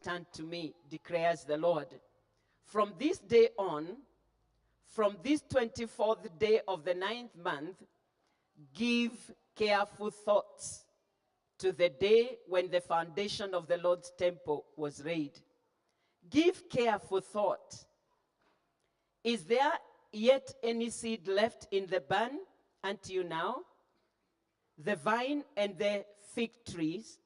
Turn to me, declares the Lord. From this day on, from this 24th day of the 9th month, give careful thoughts to the day when the foundation of the Lord's temple was laid. Give careful thought. Is there yet any seed left in the barn until now? The vine and the fig trees.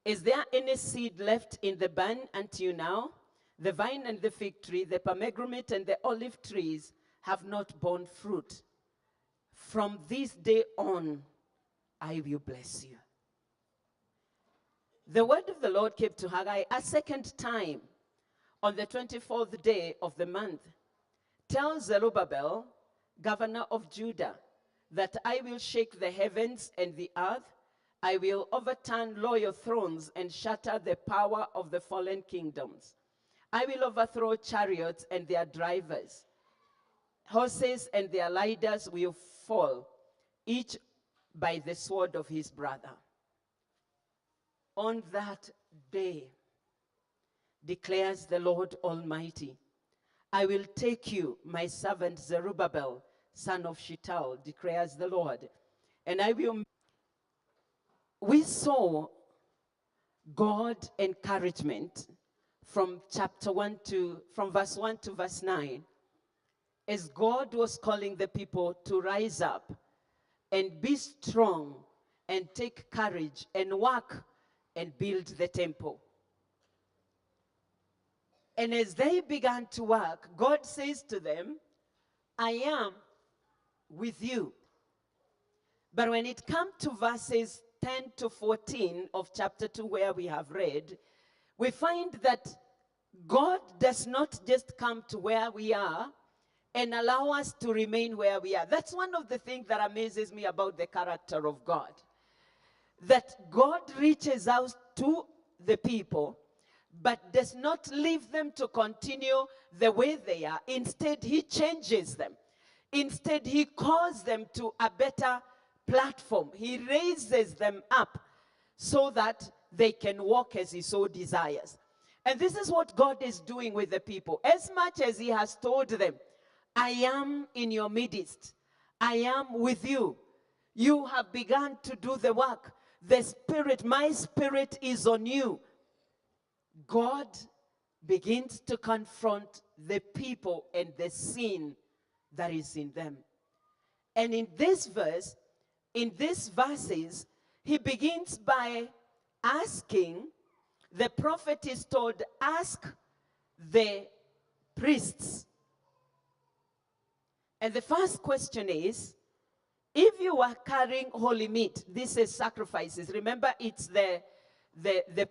Is there any seed left in the barn until now? The vine and the fig tree, the pomegranate and the olive trees have not borne fruit. From this day on, I will bless you. The word of the Lord came to Haggai a second time on the 24th day of the month. Tell Zerubbabel, governor of Judah, that I will shake the heavens and the earth. I will overturn royal thrones and shatter the power of the fallen kingdoms. I will overthrow chariots and their drivers. Horses and their riders will fall, each by the sword of his brother. On that day, declares the Lord Almighty, I will take you, my servant Zerubbabel, son of Shealtiel, declares the Lord, and I will. We saw God encouragement from verse 1 to verse 9, as God was calling the people to rise up and be strong and take courage and work and build the temple. And as they began to work, God says to them, I am with you. But when it comes to verses 10 to 14 of chapter 2 where we have read, we find that God does not just come to where we are and allow us to remain where we are. That's one of the things that amazes me about the character of God. That God reaches out to the people, but does not leave them to continue the way they are. Instead, he changes them. Instead, he calls them to a better platform. He raises them up so that they can walk as he so desires. And this is what God is doing with the people. As much as he has told them, I am in your midst. I am with you. You have begun to do the work. The Spirit, my Spirit is on you. God begins to confront the people and the sin that is in them. And in this verse, in these verses, he begins by asking, the prophet is told, ask the priests. And the first question is, if you are carrying holy meat, this is sacrifices. Remember, it's the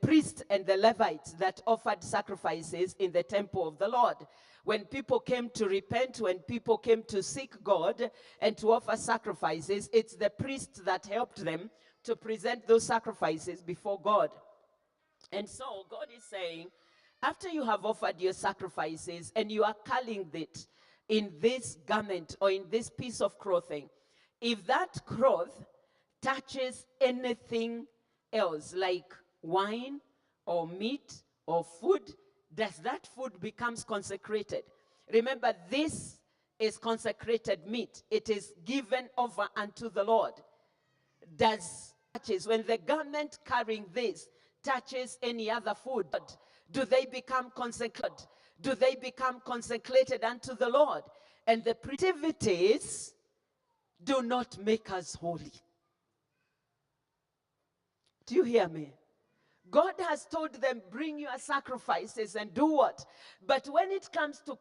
priests and the Levites that offered sacrifices in the temple of the Lord. When people came to repent, when people came to seek God and to offer sacrifices, it's the priests that helped them to present those sacrifices before God. And so God is saying, after you have offered your sacrifices and you are carrying it in this garment or in this piece of clothing, if that cloth touches anything else, like wine or meat or food, does that food becomes consecrated? Remember, this is consecrated meat. It is given over unto the Lord. When the garment carrying this touches any other food, do they become consecrated? Do they become consecrated unto the Lord? And the activities do not make us holy. Do you hear me? God has told them, bring your sacrifices and do what? But when it comes to